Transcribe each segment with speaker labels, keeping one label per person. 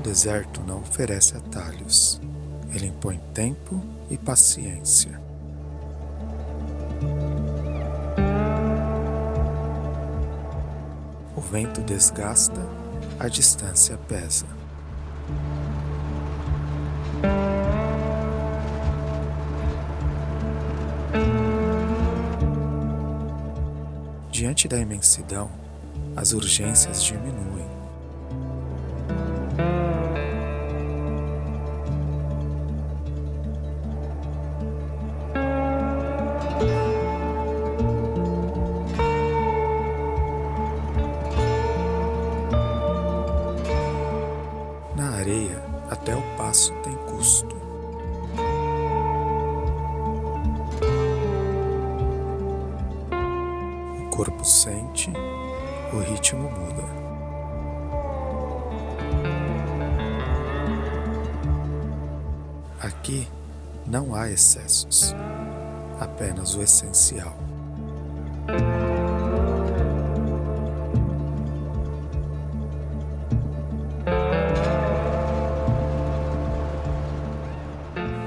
Speaker 1: deserto não oferece atalhos. Ele impõe tempo e paciência. O vento desgasta, a distância pesa. Diante da imensidão, as urgências diminuem. Na areia, até o passo tem custo. O corpo sente, o ritmo muda. Aqui não há excessos, apenas o essencial.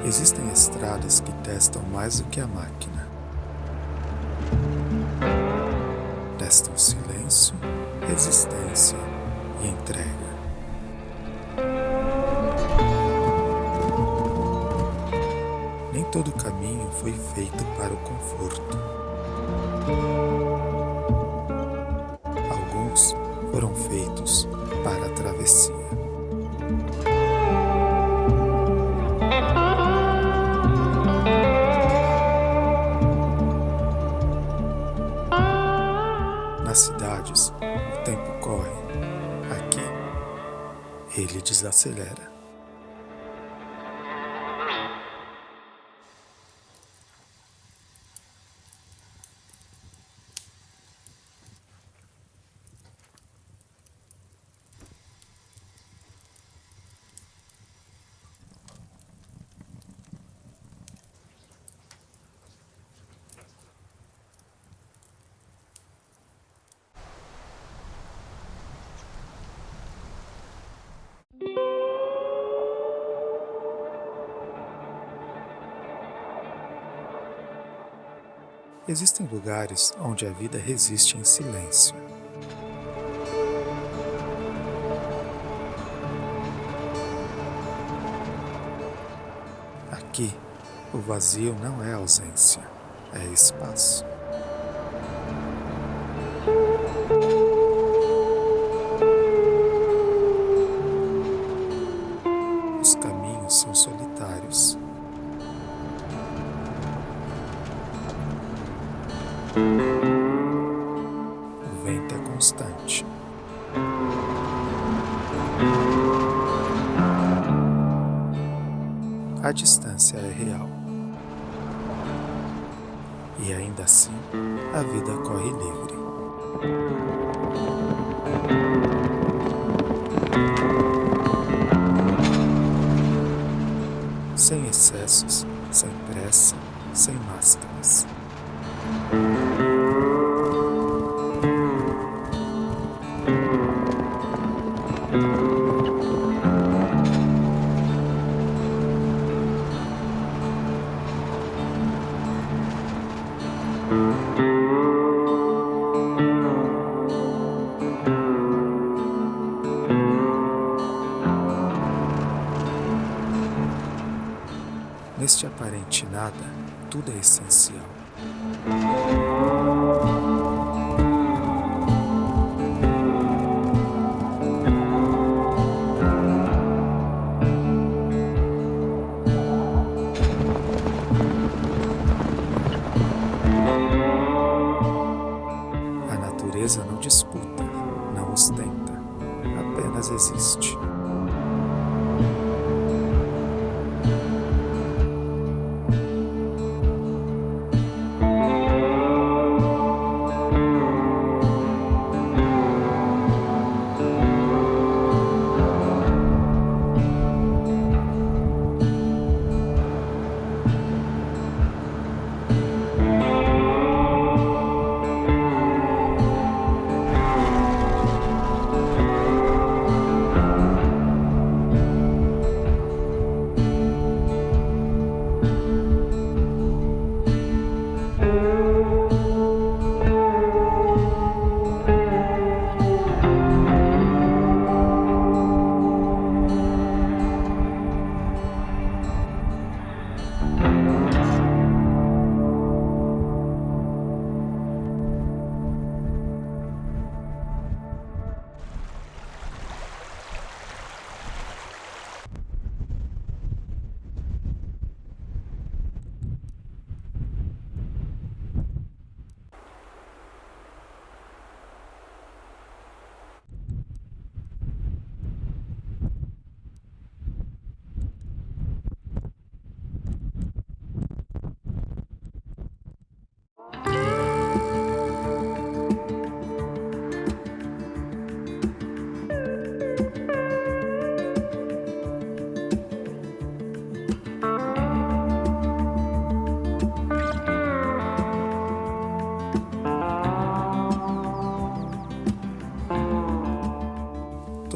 Speaker 1: Existem estradas que testam mais do que a máquina. Testam silêncio, resistência e entrega. Nem todo caminho foi feito para o conforto. Alguns foram feitos para a travessia. Nas cidades, o tempo corre. Aqui, ele desacelera. Existem lugares onde a vida resiste em silêncio. Aqui, o vazio não é ausência, é espaço. Os caminhos são solitários. O vento é constante. A distância é real. E ainda assim, a vida corre livre. Sem excessos, sem pressa, sem máscaras. Neste aparente nada, tudo é essencial. A natureza não disputa, não ostenta, apenas existe.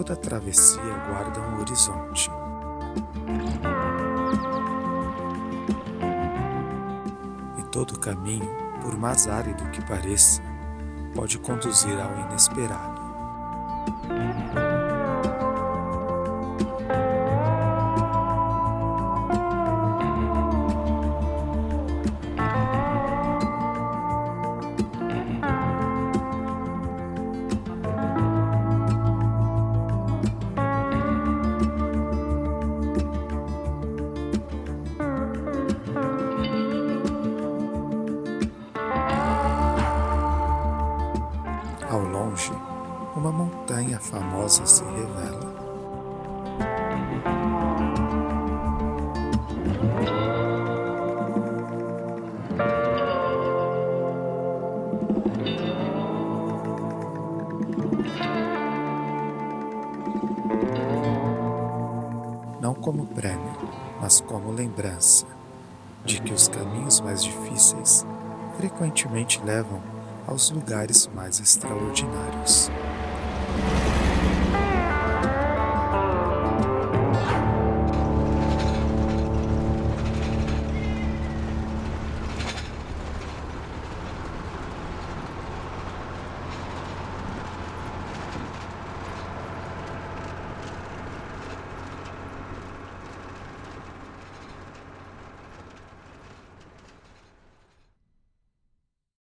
Speaker 1: Toda travessia guarda um horizonte. E todo caminho, por mais árido que pareça, pode conduzir ao inesperado. Ao longe, uma montanha famosa se revela. Não como prêmio, mas como lembrança de que os caminhos mais difíceis frequentemente levam aos lugares mais extraordinários.